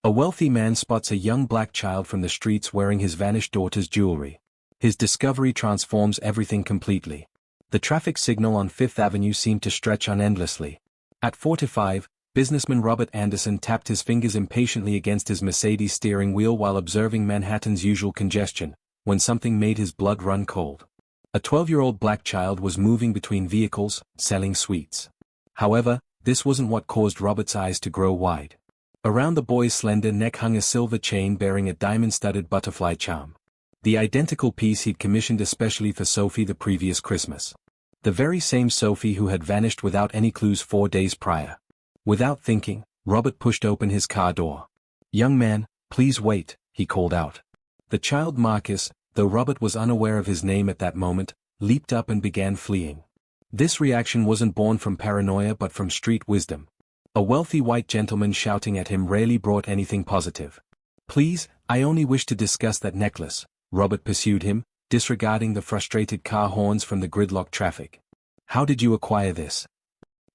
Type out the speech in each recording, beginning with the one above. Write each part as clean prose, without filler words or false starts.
A wealthy man spots a young black child from the streets wearing his vanished daughter's jewelry. His discovery transforms everything completely. The traffic signal on Fifth Avenue seemed to stretch on endlessly. At 4:45, businessman Robert Anderson tapped his fingers impatiently against his Mercedes steering wheel while observing Manhattan's usual congestion, when something made his blood run cold. A 12-year-old black child was moving between vehicles, selling sweets. However, this wasn't what caused Robert's eyes to grow wide. Around the boy's slender neck hung a silver chain bearing a diamond-studded butterfly charm. The identical piece he'd commissioned especially for Sophie the previous Christmas. The very same Sophie who had vanished without any clues 4 days prior. Without thinking, Robert pushed open his car door. "Young man, please wait," he called out. The child Marcus, though Robert was unaware of his name at that moment, leaped up and began fleeing. This reaction wasn't born from paranoia but from street wisdom. A wealthy white gentleman shouting at him rarely brought anything positive. "Please, I only wish to discuss that necklace," Robert pursued him, disregarding the frustrated car horns from the gridlocked traffic. "How did you acquire this?"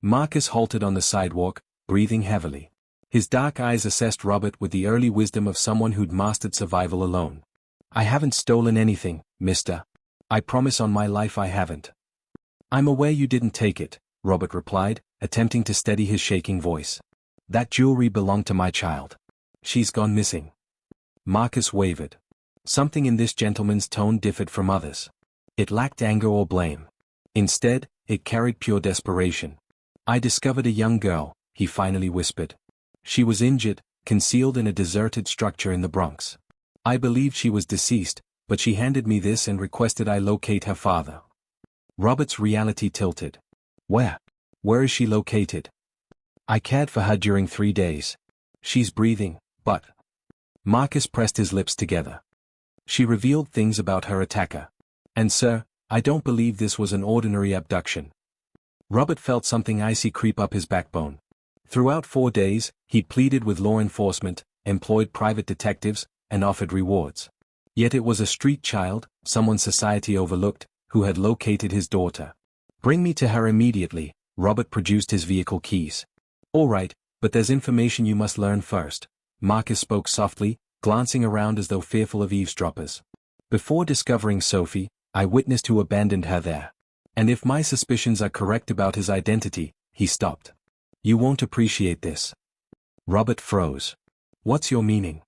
Marcus halted on the sidewalk, breathing heavily. His dark eyes assessed Robert with the early wisdom of someone who'd mastered survival alone. "I haven't stolen anything, mister. I promise on my life I haven't." "I'm aware you didn't take it," Robert replied, attempting to steady his shaking voice. "That jewelry belonged to my child. She's gone missing." Marcus wavered. Something in this gentleman's tone differed from others. It lacked anger or blame. Instead, it carried pure desperation. "I discovered a young girl," he finally whispered. "She was injured, concealed in a deserted structure in the Bronx. I believed she was deceased, but she handed me this and requested I locate her father." Robert's reality tilted. "Where? Where is she located?" "I cared for her during 3 days. She's breathing, but—" Marcus pressed his lips together. "She revealed things about her attacker. And sir, I don't believe this was an ordinary abduction." Robert felt something icy creep up his backbone. Throughout 4 days, he'd pleaded with law enforcement, employed private detectives, and offered rewards. Yet it was a street child, someone society overlooked, who had located his daughter. "Bring me to her immediately." Robert produced his vehicle keys. "All right, but there's information you must learn first." Marcus spoke softly, glancing around as though fearful of eavesdroppers. "Before discovering Sophie, I witnessed who abandoned her there. And if my suspicions are correct about his identity," he stopped. "You won't appreciate this." Robert froze. "What's your meaning?"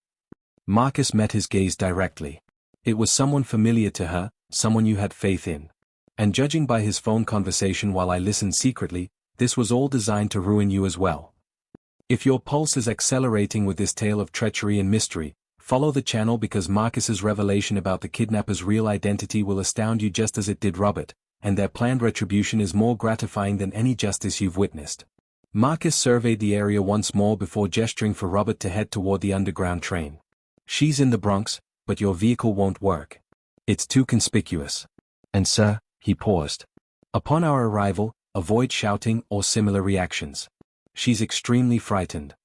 Marcus met his gaze directly. "It was someone familiar to her, someone you had faith in. And judging by his phone conversation while I listened secretly, this was all designed to ruin you as well. If your pulse is accelerating with this tale of treachery and mystery, follow the channel because Marcus's revelation about the kidnapper's real identity will astound you just as it did Robert, and their planned retribution is more gratifying than any justice you've witnessed." Marcus surveyed the area once more before gesturing for Robert to head toward the underground train. "She's in the Bronx, but your vehicle won't work. It's too conspicuous. And sir," he paused. "Upon our arrival, avoid shouting or similar reactions. She's extremely frightened."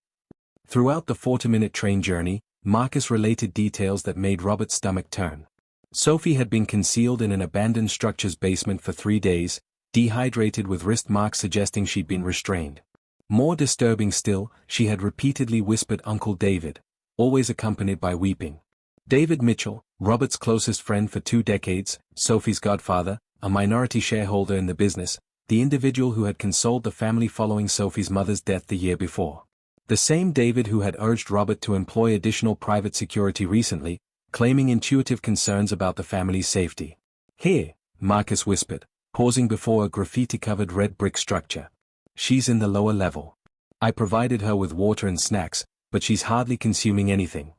Throughout the 40-minute train journey, Marcus related details that made Robert's stomach turn. Sophie had been concealed in an abandoned structure's basement for 3 days, dehydrated with wrist marks suggesting she'd been restrained. More disturbing still, she had repeatedly whispered Uncle David, always accompanied by weeping. David Mitchell, Robert's closest friend for 2 decades, Sophie's godfather, a minority shareholder in the business, the individual who had consoled the family following Sophie's mother's death the year before. The same David who had urged Robert to employ additional private security recently, claiming intuitive concerns about the family's safety. "Here," Marcus whispered, pausing before a graffiti-covered red brick structure. "She's in the lower level. I provided her with water and snacks, but she's hardly consuming anything."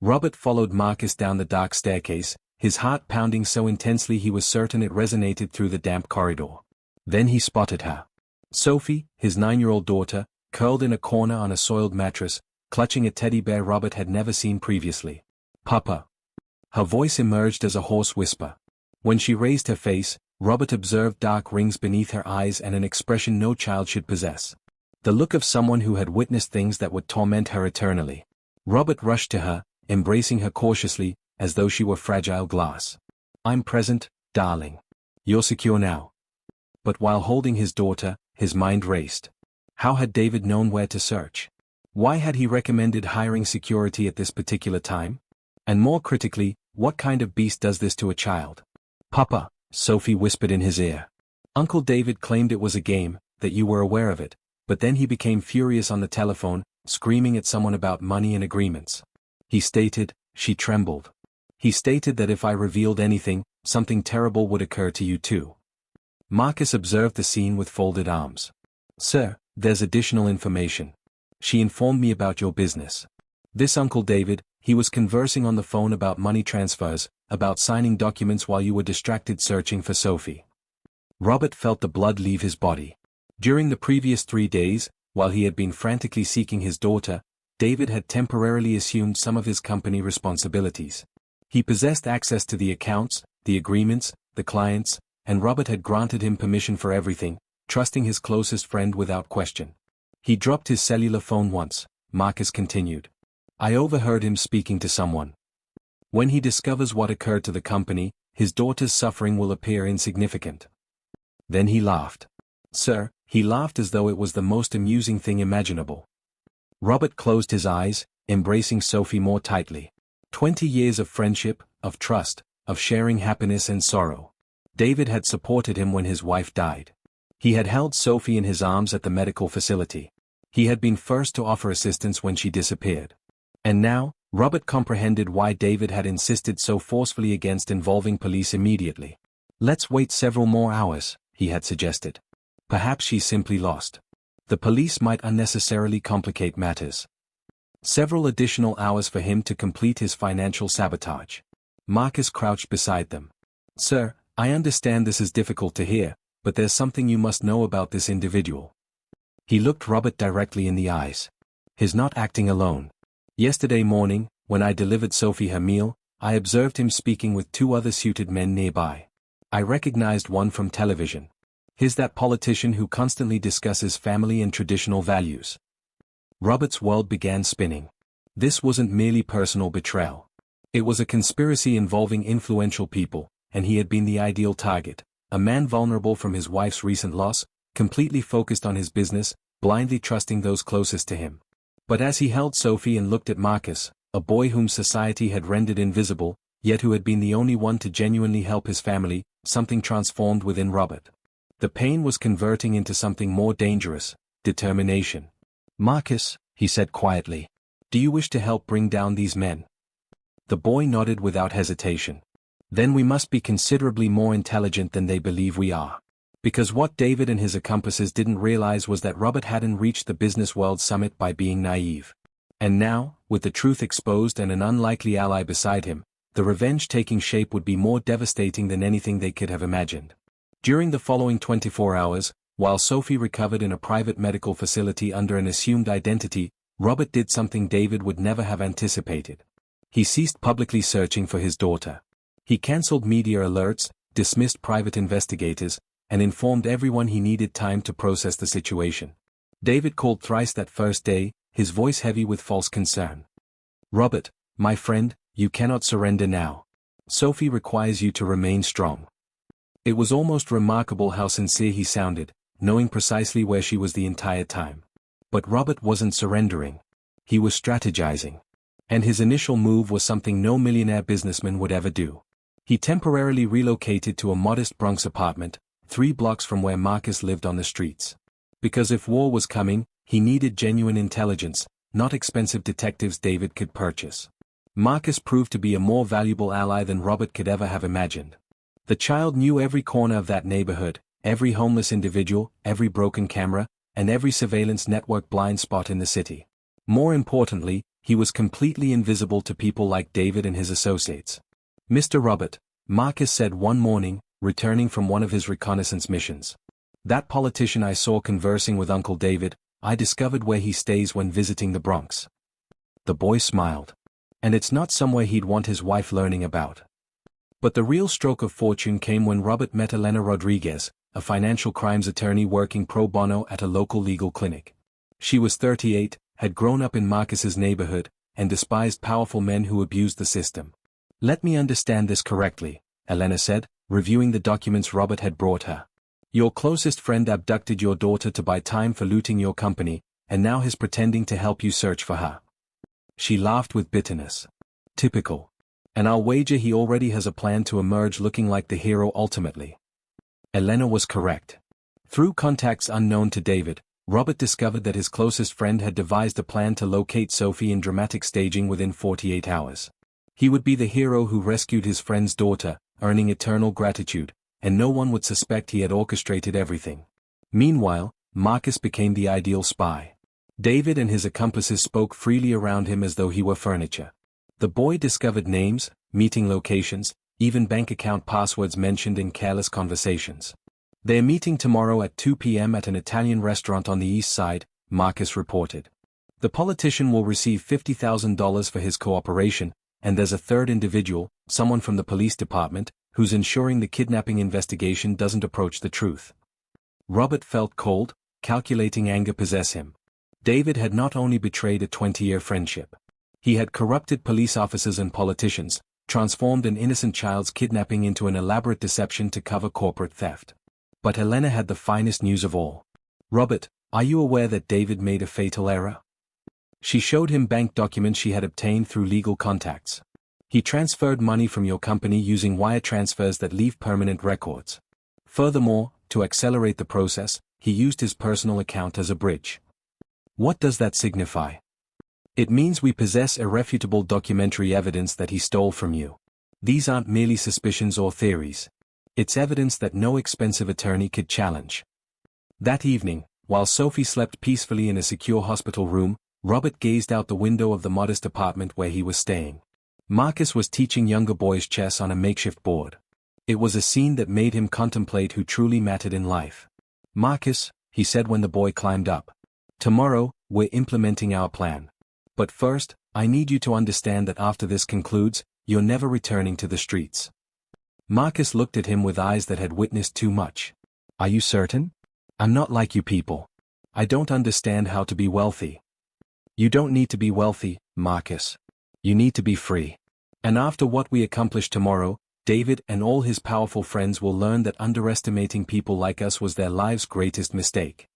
Robert followed Marcus down the dark staircase, his heart pounding so intensely he was certain it resonated through the damp corridor. Then he spotted her. Sophie, his 9-year-old daughter, curled in a corner on a soiled mattress, clutching a teddy bear Robert had never seen previously. "Papa." Her voice emerged as a hoarse whisper. When she raised her face, Robert observed dark rings beneath her eyes and an expression no child should possess. The look of someone who had witnessed things that would torment her eternally. Robert rushed to her, embracing her cautiously, as though she were fragile glass. "I'm present, darling. You're secure now." But while holding his daughter, his mind raced. How had David known where to search? Why had he recommended hiring security at this particular time? And more critically, what kind of beast does this to a child? Papa, Sophie whispered in his ear. Uncle David claimed it was a game, that you were aware of it, but then he became furious on the telephone, screaming at someone about money and agreements. He stated, she trembled. He stated that if I revealed anything, something terrible would occur to you too. Marcus observed the scene with folded arms. Sir, there's additional information. She informed me about your business. This Uncle David, he was conversing on the phone about money transfers, about signing documents while you were distracted searching for Sophie. Robert felt the blood leave his body. During the previous 3 days, while he had been frantically seeking his daughter, David had temporarily assumed some of his company responsibilities. He possessed access to the accounts, the agreements, the clients, and Robert had granted him permission for everything, trusting his closest friend without question. He dropped his cellular phone once, Marcus continued. I overheard him speaking to someone. When he discovers what occurred to the company, his daughter's suffering will appear insignificant. Then he laughed. Sir, he laughed as though it was the most amusing thing imaginable. Robert closed his eyes, embracing Sophie more tightly. 20 years of friendship, of trust, of sharing happiness and sorrow. David had supported him when his wife died. He had held Sophie in his arms at the medical facility. He had been first to offer assistance when she disappeared. And now, Robert comprehended why David had insisted so forcefully against involving police immediately. Let's wait several more hours, he had suggested. Perhaps she's simply lost. The police might unnecessarily complicate matters. Several additional hours for him to complete his financial sabotage. Marcus crouched beside them. Sir, I understand this is difficult to hear, but there's something you must know about this individual. He looked Robert directly in the eyes. He's not acting alone. Yesterday morning, when I delivered Sophie her meal, I observed him speaking with 2 other suited men nearby. I recognized one from television. He's that politician who constantly discusses family and traditional values. Robert's world began spinning. This wasn't merely personal betrayal. It was a conspiracy involving influential people, and he had been the ideal target. A man vulnerable from his wife's recent loss, completely focused on his business, blindly trusting those closest to him. But as he held Sophie and looked at Marcus, a boy whom society had rendered invisible, yet who had been the only one to genuinely help his family, something transformed within Robert. The pain was converting into something more dangerous, determination. Marcus, he said quietly, do you wish to help bring down these men? The boy nodded without hesitation. Then we must be considerably more intelligent than they believe we are. Because what David and his accomplices didn't realize was that Robert hadn't reached the business world summit by being naive. And now, with the truth exposed and an unlikely ally beside him, the revenge taking shape would be more devastating than anything they could have imagined. During the following 24 hours, while Sophie recovered in a private medical facility under an assumed identity, Robert did something David would never have anticipated. He ceased publicly searching for his daughter. He cancelled media alerts, dismissed private investigators, and informed everyone he needed time to process the situation. David called thrice that first day, his voice heavy with false concern. Robert, my friend, you cannot surrender now. Sophie requires you to remain strong. It was almost remarkable how sincere he sounded, knowing precisely where she was the entire time. But Robert wasn't surrendering. He was strategizing. And his initial move was something no millionaire businessman would ever do. He temporarily relocated to a modest Bronx apartment, 3 blocks from where Marcus lived on the streets. Because if war was coming, he needed genuine intelligence, not expensive detectives David could purchase. Marcus proved to be a more valuable ally than Robert could ever have imagined. The child knew every corner of that neighborhood, every homeless individual, every broken camera, and every surveillance network blind spot in the city. More importantly, he was completely invisible to people like David and his associates. Mr. Robert, Marcus said one morning, returning from one of his reconnaissance missions. That politician I saw conversing with Uncle David, I discovered where he stays when visiting the Bronx. The boy smiled. And it's not somewhere he'd want his wife learning about. But the real stroke of fortune came when Robert met Elena Rodriguez, a financial crimes attorney working pro bono at a local legal clinic. She was 38, had grown up in Marcus's neighborhood, and despised powerful men who abused the system. Let me understand this correctly, Elena said, reviewing the documents Robert had brought her. Your closest friend abducted your daughter to buy time for looting your company, and now he's pretending to help you search for her. She laughed with bitterness. Typical. And I'll wager he already has a plan to emerge looking like the hero ultimately. Elena was correct. Through contacts unknown to David, Robert discovered that his closest friend had devised a plan to locate Sophie in dramatic staging within 48 hours. He would be the hero who rescued his friend's daughter, earning eternal gratitude, and no one would suspect he had orchestrated everything. Meanwhile, Marcus became the ideal spy. David and his accomplices spoke freely around him as though he were furniture. The boy discovered names, meeting locations, even bank account passwords mentioned in careless conversations. They're meeting tomorrow at 2 p.m. at an Italian restaurant on the east side, Marcus reported. The politician will receive $50,000 for his cooperation, and there's a third individual, someone from the police department, who's ensuring the kidnapping investigation doesn't approach the truth. Robert felt cold, calculating anger possess him. David had not only betrayed a 20-year friendship. He had corrupted police officers and politicians, transformed an innocent child's kidnapping into an elaborate deception to cover corporate theft. But Elena had the finest news of all. Robert, are you aware that David made a fatal error? She showed him bank documents she had obtained through legal contacts. He transferred money from your company using wire transfers that leave permanent records. Furthermore, to accelerate the process, he used his personal account as a bridge. What does that signify? It means we possess irrefutable documentary evidence that he stole from you. These aren't merely suspicions or theories. It's evidence that no expensive attorney could challenge. That evening, while Sophie slept peacefully in a secure hospital room, Robert gazed out the window of the modest apartment where he was staying. Marcus was teaching younger boys chess on a makeshift board. It was a scene that made him contemplate who truly mattered in life. Marcus, he said when the boy climbed up. Tomorrow, we're implementing our plan. But first, I need you to understand that after this concludes, you're never returning to the streets. Marcus looked at him with eyes that had witnessed too much. Are you certain? I'm not like you people. I don't understand how to be wealthy. You don't need to be wealthy, Marcus. You need to be free. And after what we accomplish tomorrow, David and all his powerful friends will learn that underestimating people like us was their lives' greatest mistake.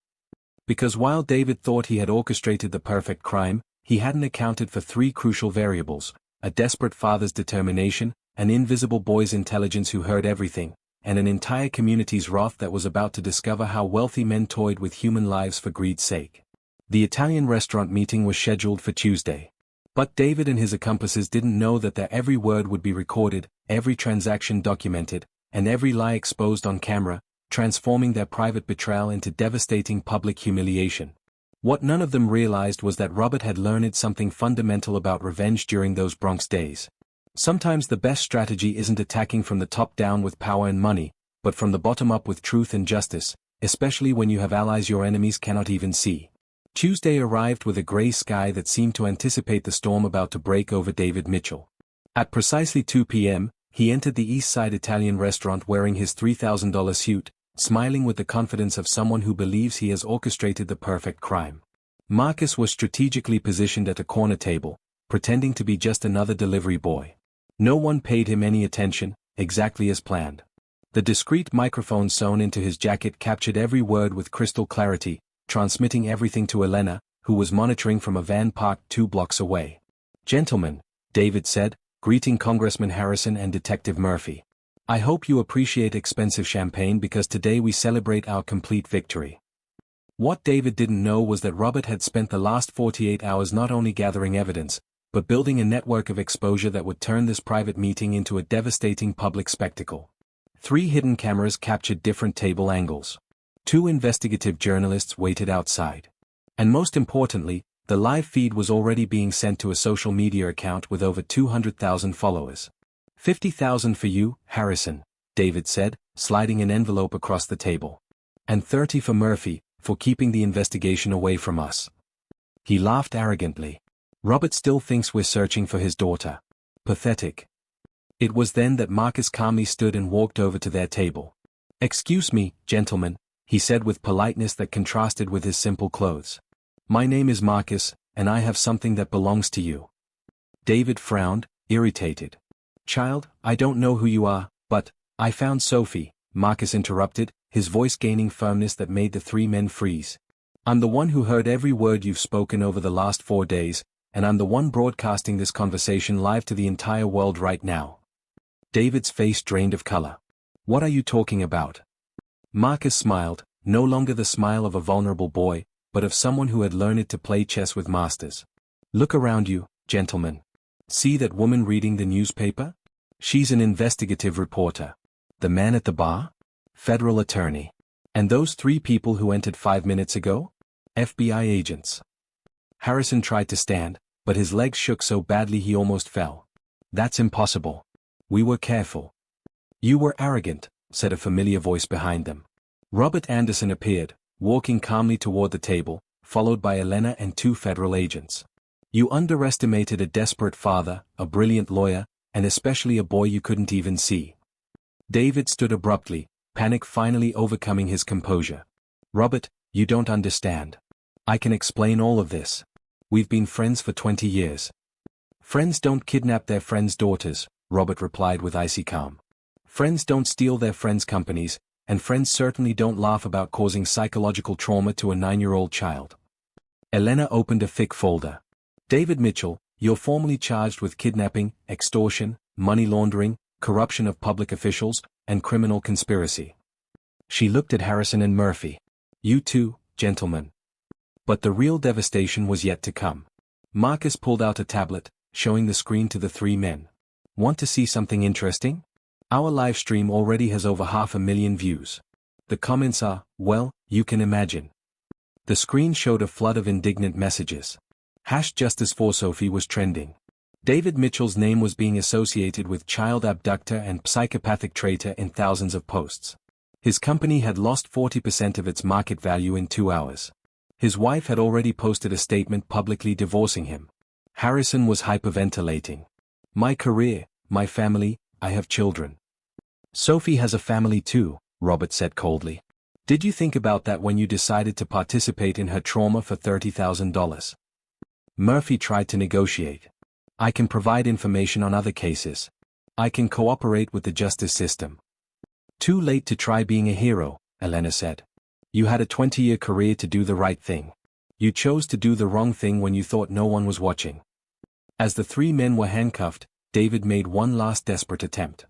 Because while David thought he had orchestrated the perfect crime, he hadn't accounted for three crucial variables: a desperate father's determination, an invisible boy's intelligence who heard everything, and an entire community's wrath that was about to discover how wealthy men toyed with human lives for greed's sake. The Italian restaurant meeting was scheduled for Tuesday. But David and his accomplices didn't know that their every word would be recorded, every transaction documented, and every lie exposed on camera, transforming their private betrayal into devastating public humiliation. What none of them realized was that Robert had learned something fundamental about revenge during those Bronx days. Sometimes the best strategy isn't attacking from the top down with power and money, but from the bottom up with truth and justice, especially when you have allies your enemies cannot even see. Tuesday arrived with a gray sky that seemed to anticipate the storm about to break over David Mitchell. At precisely 2 p.m., he entered the East Side Italian restaurant wearing his $3,000 suit, smiling with the confidence of someone who believes he has orchestrated the perfect crime. Marcus was strategically positioned at a corner table, pretending to be just another delivery boy. No one paid him any attention, exactly as planned. The discreet microphone sewn into his jacket captured every word with crystal clarity, transmitting everything to Elena, who was monitoring from a van parked 2 blocks away. "Gentlemen," David said, greeting Congressman Harrison and Detective Murphy. "I hope you appreciate expensive champagne because today we celebrate our complete victory." What David didn't know was that Robert had spent the last 48 hours not only gathering evidence, but building a network of exposure that would turn this private meeting into a devastating public spectacle. 3 hidden cameras captured different table angles. 2 investigative journalists waited outside. And most importantly, the live feed was already being sent to a social media account with over 200,000 followers. "50,000 for you, Harrison," David said, sliding an envelope across the table. "And 30 for Murphy, for keeping the investigation away from us." He laughed arrogantly. "Robert still thinks we're searching for his daughter. Pathetic." It was then that Marcus calmly stood and walked over to their table. "Excuse me, gentlemen," he said with politeness that contrasted with his simple clothes. "My name is Marcus, and I have something that belongs to you." David frowned, irritated. "Child, I don't know who you are, but I found Sophie," Marcus interrupted, his voice gaining firmness that made the 3 men freeze. I'm the one who heard every word you've spoken over the last 4 days, and I'm the one broadcasting this conversation live to the entire world right now. David's face drained of color. What are you talking about? Marcus smiled, no longer the smile of a vulnerable boy, but of someone who had learned to play chess with masters. Look around you, gentlemen. See that woman reading the newspaper? She's an investigative reporter. The man at the bar? Federal attorney. And those 3 people who entered 5 minutes ago? FBI agents. Harrison tried to stand, but his legs shook so badly he almost fell. That's impossible. We were careful. You were arrogant, said a familiar voice behind them. Robert Anderson appeared, walking calmly toward the table, followed by Elena and 2 federal agents. You underestimated a desperate father, a brilliant lawyer, and especially a boy you couldn't even see. David stood abruptly, panic finally overcoming his composure. Robert, you don't understand. I can explain all of this. We've been friends for 20 years. Friends don't kidnap their friends' daughters, Robert replied with icy calm. Friends don't steal their friends' companies, and friends certainly don't laugh about causing psychological trauma to a 9-year-old child. Elena opened a thick folder. David Mitchell, you're formally charged with kidnapping, extortion, money laundering, corruption of public officials, and criminal conspiracy. She looked at Harrison and Murphy. You too, gentlemen. But the real devastation was yet to come. Marcus pulled out a tablet, showing the screen to the 3 men. Want to see something interesting? Our live stream already has over 500,000 views. The comments are, well, you can imagine. The screen showed a flood of indignant messages. #Justice for Sophie was trending. David Mitchell's name was being associated with child abductor and psychopathic traitor in thousands of posts. His company had lost 40% of its market value in 2 hours. His wife had already posted a statement publicly divorcing him. Harrison was hyperventilating. My career, my family, I have children. Sophie has a family too, Robert said coldly. Did you think about that when you decided to participate in her trauma for $30,000? Murphy tried to negotiate. I can provide information on other cases. I can cooperate with the justice system. Too late to try being a hero, Elena said. You had a 20-year career to do the right thing. You chose to do the wrong thing when you thought no one was watching. As the 3 men were handcuffed, David made one last desperate attempt.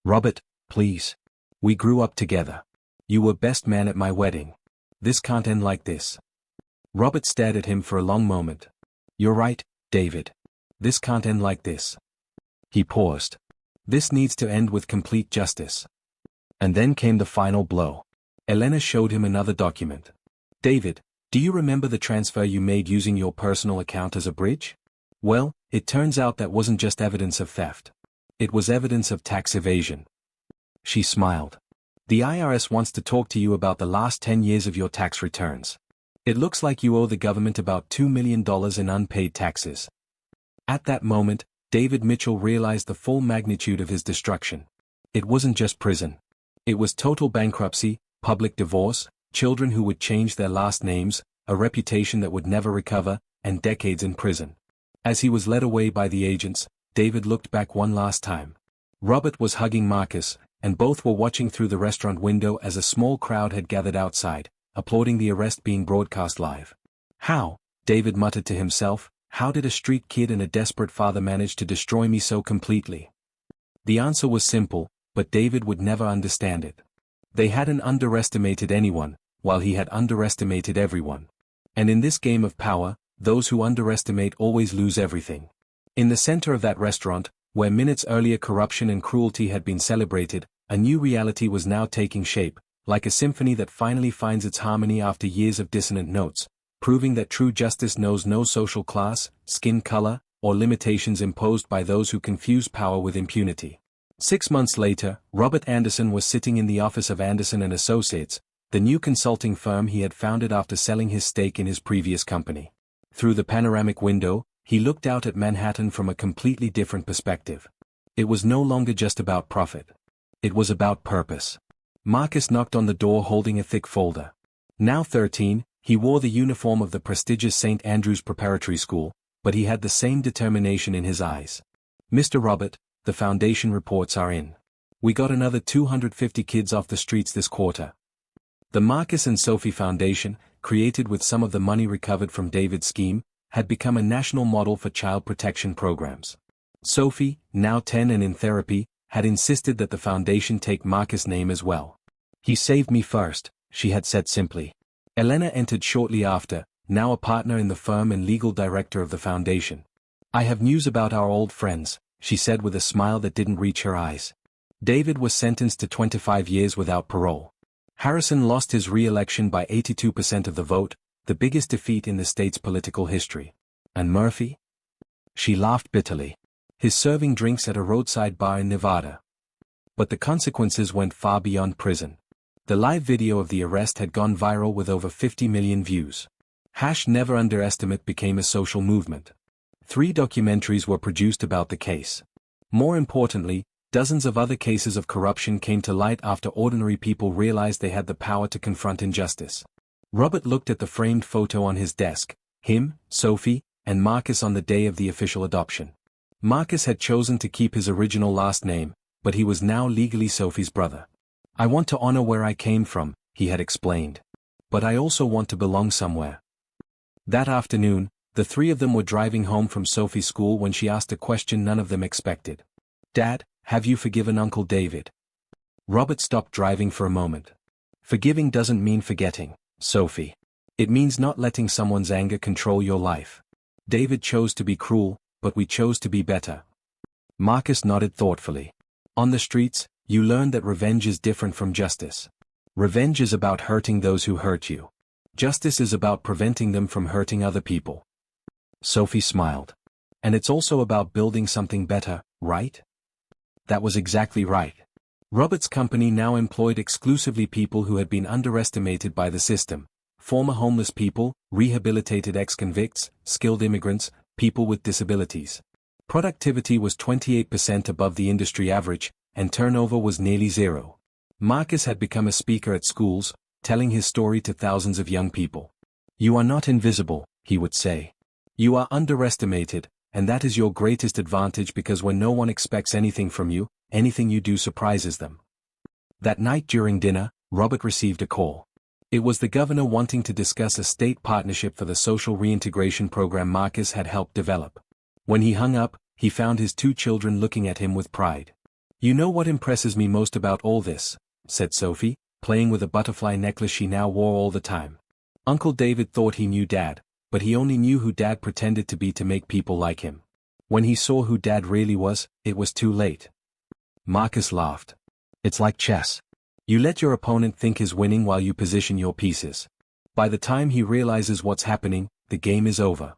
Robert, please. We grew up together. You were best man at my wedding. This can't end like this. Robert stared at him for a long moment. You're right, David. This can't end like this. He paused. This needs to end with complete justice. And then came the final blow. Elena showed him another document. David, do you remember the transfer you made using your personal account as a bridge? Well, it turns out that wasn't just evidence of theft. It was evidence of tax evasion. She smiled. The IRS wants to talk to you about the last 10 years of your tax returns. It looks like you owe the government about $2 million in unpaid taxes. At that moment, David Mitchell realized the full magnitude of his destruction. It wasn't just prison. It was total bankruptcy, public divorce, children who would change their last names, a reputation that would never recover, and decades in prison. As he was led away by the agents, David looked back one last time. Robert was hugging Marcus, and both were watching through the restaurant window as a small crowd had gathered outside, applauding the arrest being broadcast live. How, David muttered to himself, how did a street kid and a desperate father manage to destroy me so completely? The answer was simple, but David would never understand it. They hadn't underestimated anyone, while he had underestimated everyone. And in this game of power, those who underestimate always lose everything. In the center of that restaurant, where minutes earlier corruption and cruelty had been celebrated, a new reality was now taking shape, like a symphony that finally finds its harmony after years of dissonant notes, proving that true justice knows no social class, skin color, or limitations imposed by those who confuse power with impunity. 6 months later, Robert Anderson was sitting in the office of Anderson & Associates, the new consulting firm he had founded after selling his stake in his previous company. Through the panoramic window, he looked out at Manhattan from a completely different perspective. It was no longer just about profit. It was about purpose. Marcus knocked on the door holding a thick folder. Now 13, he wore the uniform of the prestigious St. Andrew's Preparatory School, but he had the same determination in his eyes. Mr. Robert, the foundation reports are in. We got another 250 kids off the streets this quarter. The Marcus and Sophie Foundation, created with some of the money recovered from David's scheme, had become a national model for child protection programs. Sophie, now 10 and in therapy, had insisted that the foundation take Marcus' name as well. "He saved me first," she had said simply. Elena entered shortly after, now a partner in the firm and legal director of the foundation. "I have news about our old friends," she said with a smile that didn't reach her eyes. David was sentenced to 25 years without parole. Harrison lost his re-election by 82% of the vote, the biggest defeat in the state's political history. And Murphy? She laughed bitterly. He's serving drinks at a roadside bar in Nevada. But the consequences went far beyond prison. The live video of the arrest had gone viral with over 50 million views. Never Underestimate became a social movement. 3 documentaries were produced about the case. More importantly, dozens of other cases of corruption came to light after ordinary people realized they had the power to confront injustice. Robert looked at the framed photo on his desk, him, Sophie, and Marcus on the day of the official adoption. Marcus had chosen to keep his original last name, but he was now legally Sophie's brother. "I want to honor where I came from," he had explained. "But I also want to belong somewhere." That afternoon, the 3 of them were driving home from Sophie's school when she asked a question none of them expected. "Dad, have you forgiven Uncle David?" Robert stopped driving for a moment. "Forgiving doesn't mean forgetting, Sophie. It means not letting someone's anger control your life. David chose to be cruel, but we chose to be better." Marcus nodded thoughtfully. "On the streets, you learned that revenge is different from justice. Revenge is about hurting those who hurt you. Justice is about preventing them from hurting other people." Sophie smiled. "And it's also about building something better, right?" That was exactly right. Robert's company now employed exclusively people who had been underestimated by the system: former homeless people, rehabilitated ex-convicts, skilled immigrants, people with disabilities. Productivity was 28% above the industry average, and turnover was nearly zero. Marcus had become a speaker at schools, telling his story to thousands of young people. "You are not invisible," he would say. "You are underestimated, and that is your greatest advantage because when no one expects anything from you, anything you do surprises them." That night during dinner, Robert received a call. It was the governor wanting to discuss a state partnership for the social reintegration program Marcus had helped develop. When he hung up, he found his 2 children looking at him with pride. "You know what impresses me most about all this," said Sophie, playing with a butterfly necklace she now wore all the time. "Uncle David thought he knew Dad, but he only knew who Dad pretended to be to make people like him. When he saw who Dad really was, it was too late." Marcus laughed. "It's like chess. You let your opponent think he's winning while you position your pieces. By the time he realizes what's happening, the game is over."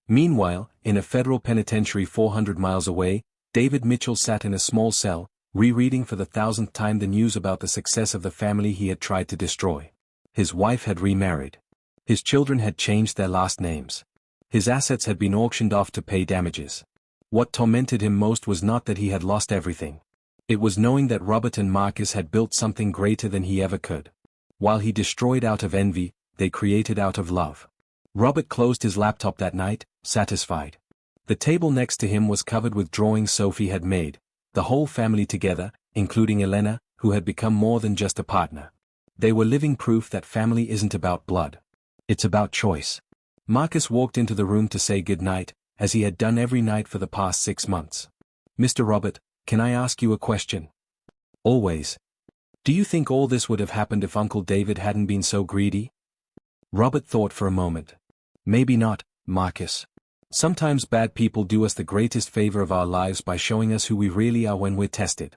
Meanwhile, in a federal penitentiary 400 miles away, David Mitchell sat in a small cell, rereading for the 1000th time the news about the success of the family he had tried to destroy. His wife had remarried. His children had changed their last names. His assets had been auctioned off to pay damages. What tormented him most was not that he had lost everything. It was knowing that Robert and Marcus had built something greater than he ever could. While he destroyed out of envy, they created out of love. Robert closed his laptop that night, satisfied. The table next to him was covered with drawings Sophie had made, the whole family together, including Elena, who had become more than just a partner. They were living proof that family isn't about blood. It's about choice. Marcus walked into the room to say goodnight, as he had done every night for the past 6 months. "Mr. Robert, can I ask you a question?" "Always." "Do you think all this would have happened if Uncle David hadn't been so greedy?" Robert thought for a moment. "Maybe not, Marcus. Sometimes bad people do us the greatest favor of our lives by showing us who we really are when we're tested."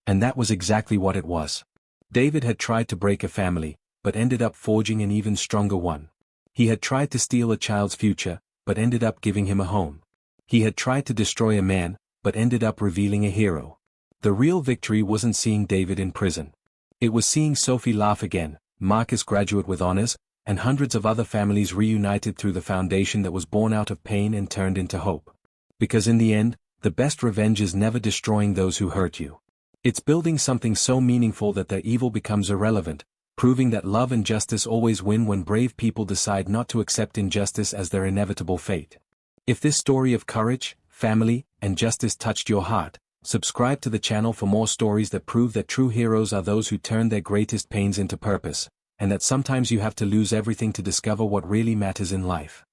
And that was exactly what it was. David had tried to break a family, but ended up forging an even stronger one. He had tried to steal a child's future, but ended up giving him a home. He had tried to destroy a man, but ended up revealing a hero. The real victory wasn't seeing David in prison. It was seeing Sophie laugh again, Marcus graduate with honors, and hundreds of other families reunited through the foundation that was born out of pain and turned into hope. Because in the end, the best revenge is never destroying those who hurt you. It's building something so meaningful that their evil becomes irrelevant, proving that love and justice always win when brave people decide not to accept injustice as their inevitable fate. If this story of courage, family, and justice touched your heart, subscribe to the channel for more stories that prove that true heroes are those who turn their greatest pains into purpose. and that sometimes you have to lose everything to discover what really matters in life.